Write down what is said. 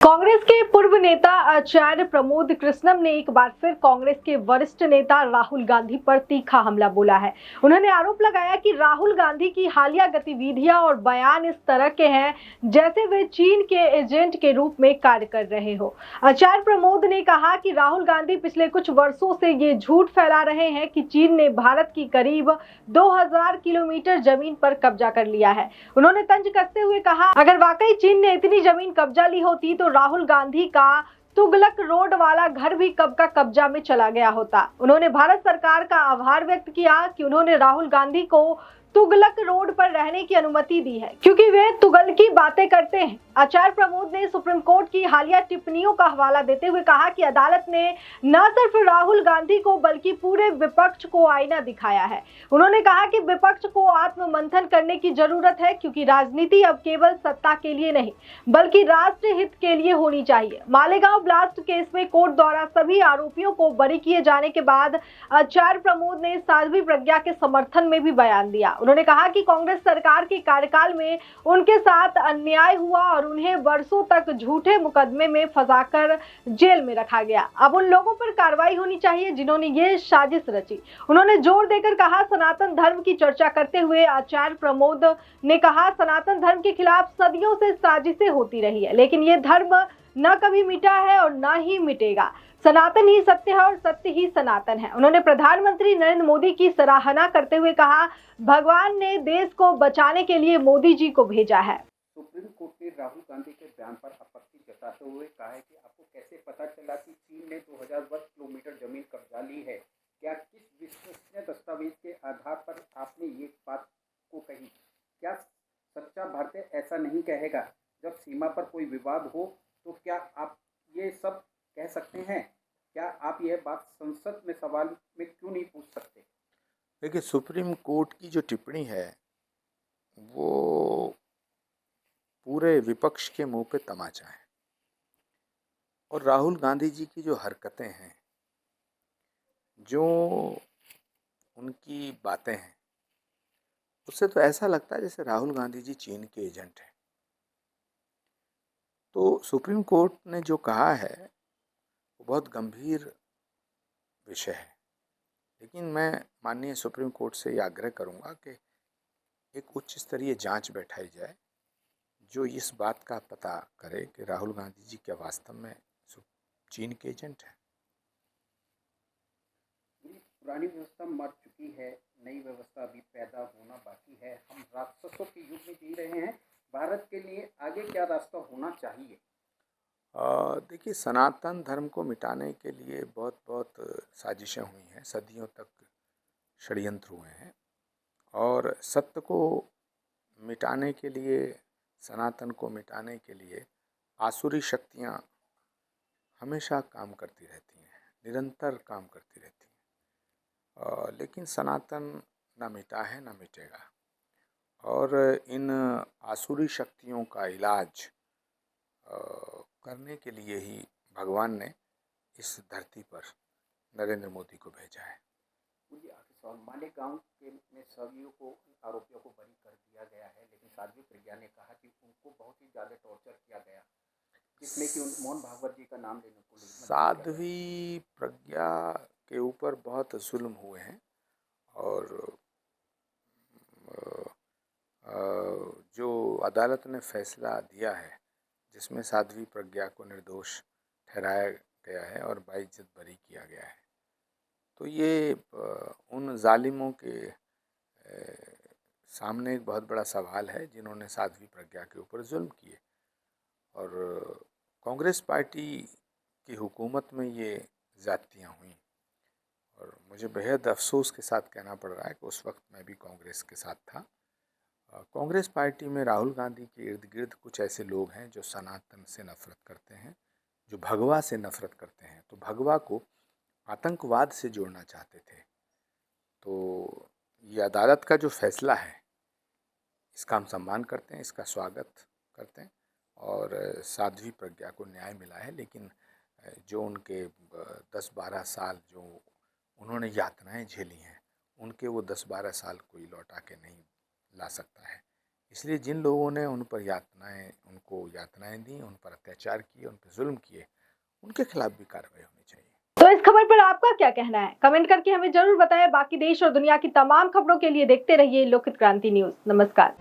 कांग्रेस के पूर्व नेता आचार्य प्रमोद कृष्णम ने एक बार फिर कांग्रेस के वरिष्ठ नेता राहुल गांधी पर तीखा हमला बोला है। उन्होंने आरोप लगाया कि राहुल गांधी की हालिया गतिविधियां और बयान इस तरह के हैं जैसे वे चीन के एजेंट के रूप में कार्य कर रहे हो। आचार्य प्रमोद ने कहा कि राहुल गांधी पिछले कुछ वर्षों से ये झूठ फैला रहे हैं कि चीन ने भारत की करीब 2000 किलोमीटर जमीन पर कब्जा कर लिया है। उन्होंने तंज कसते हुए कहा, अगर वाकई चीन ने इतनी जमीन कब्जा ली होती तो राहुल गांधी का तुगलक रोड वाला घर भी कब का कब्जा में चला गया होता। उन्होंने भारत सरकार का आभार व्यक्त किया कि उन्होंने राहुल गांधी को तुगलक रोड पर रहने की अनुमति दी है, क्योंकि वे तुगल की बातें करते हैं। आचार्य प्रमोद ने सुप्रीम कोर्ट की हालिया टिप्पणियों का हवाला देते हुए कहा कि अदालत ने न सिर्फ राहुल गांधी को बल्कि पूरे विपक्ष को आईना दिखाया है। उन्होंने कहा कि विपक्ष को आत्ममंथन करने की जरूरत है, क्योंकि राजनीति अब केवल सत्ता के लिए नहीं बल्कि राष्ट्र हित के लिए होनी चाहिए। मालेगांव ब्लास्ट केस में कोर्ट द्वारा सभी आरोपियों को बरी किए जाने के बाद आचार्य प्रमोद ने साध्वी प्रज्ञा के समर्थन में भी बयान दिया। उन्होंने कहा कि कांग्रेस सरकार के कार्यकाल में उनके साथ अन्याय हुआ और उन्हें वर्षों तक झूठे मुकदमे में फंसाकर जेल में रखा गया। अब उन लोगों पर कार्रवाई होनी चाहिए जिन्होंने ये साजिश रची। उन्होंने जोर देकर कहा, सनातन धर्म की चर्चा करते हुए आचार्य प्रमोद ने कहा, सनातन धर्म के खिलाफ सदियों से साजिशें होती रही है, लेकिन ये धर्म न कभी मिटा है और न ही मिटेगा। सनातन ही सत्य है और सत्य ही सनातन है। उन्होंने प्रधानमंत्री नरेंद्र मोदी की सराहना करते हुए कहा, भगवान ने देश को बचाने के लिए मोदी जी को भेजा है। सुप्रीम कोर्ट ने राहुल गांधी के बयान पर आपत्ति जताते हुए कहा है कि आपको कैसे पता चला कि चीन ने 2000 वर्ग किलोमीटर जमीन कब्जा ली है? क्या किस विश्वसनीय दस्तावेज के आधार पर आपने ये बात को कही? क्या सच्चा भारतीय ऐसा नहीं कहेगा? जब सीमा पर कोई विवाद हो तो क्या आप ये सब कह सकते हैं? क्या आप यह बात संसद में सवाल में क्यों नहीं पूछ सकते? देखिए, सुप्रीम कोर्ट की जो टिप्पणी है वो पूरे विपक्ष के मुंह पे तमाचा है, और राहुल गांधी जी की जो हरकतें हैं, जो उनकी बातें हैं, उससे तो ऐसा लगता है जैसे राहुल गांधी जी चीन के एजेंट हैं। तो सुप्रीम कोर्ट ने जो कहा है वो बहुत गंभीर विषय है, लेकिन मैं माननीय सुप्रीम कोर्ट से ये आग्रह करूँगा कि एक उच्च स्तरीय जांच बैठाई जाए जो इस बात का पता करे कि राहुल गांधी जी क्या वास्तव में चीन के एजेंट हैं। पुरानी व्यवस्था मर चुकी है, नई व्यवस्था अभी पैदा होना बाकी है। हम राक्षसों के युग में जी रहे हैं। भारत के लिए आगे क्या रास्ता होना चाहिए? देखिए, सनातन धर्म को मिटाने के लिए बहुत बहुत साजिशें हुई हैं, सदियों तक षड्यंत्र हुए हैं, और सत्य को मिटाने के लिए, सनातन को मिटाने के लिए आसुरी शक्तियाँ हमेशा काम करती रहती हैं, निरंतर काम करती रहती हैं, लेकिन सनातन ना मिटा है ना मिटेगा। और इन आसुरी शक्तियों का इलाज करने के लिए ही भगवान ने इस धरती पर नरेंद्र मोदी को भेजा है। मुझे आखिरी सवाल, मालेगांव के में सभी को आरोपियों को बरी कर दिया गया है, लेकिन साध्वी प्रज्ञा ने कहा कि उनको बहुत ही ज़्यादा टॉर्चर किया गया, जिसमें कि मोहन भागवत जी का नाम लेने को साध्वी प्रज्ञा के ऊपर बहुत जुल्म हुए हैं, और जो अदालत ने फैसला दिया है जिसमें साध्वी प्रज्ञा को निर्दोष ठहराया गया है और बाइज्जत बरी किया गया है, तो ये उन जालिमों के सामने एक बहुत बड़ा सवाल है जिन्होंने साध्वी प्रज्ञा के ऊपर जुल्म किए। और कांग्रेस पार्टी की हुकूमत में ये ज़्यादतियाँ हुई, और मुझे बेहद अफसोस के साथ कहना पड़ रहा है कि उस वक्त मैं भी कांग्रेस के साथ था। कांग्रेस पार्टी में राहुल गांधी के इर्द गिर्द कुछ ऐसे लोग हैं जो सनातन से नफरत करते हैं, जो भगवा से नफरत करते हैं, तो भगवा को आतंकवाद से जोड़ना चाहते थे। तो ये अदालत का जो फैसला है इसका हम सम्मान करते हैं, इसका स्वागत करते हैं, और साध्वी प्रज्ञा को न्याय मिला है। लेकिन जो उनके 10-12 साल जो उन्होंने यातनाएं झेली हैं, उनके वो 10-12 साल कोई लौटा के नहीं ला सकता है। इसलिए जिन लोगों ने उनको यातनाएं दी, उन पर अत्याचार किए, उन पर जुल्म किए, उनके खिलाफ भी कार्रवाई होनी चाहिए। तो इस खबर पर आपका क्या कहना है? कमेंट करके हमें जरूर बताएं। बाकी देश और दुनिया की तमाम खबरों के लिए देखते रहिए लोकहित क्रांति न्यूज। नमस्कार।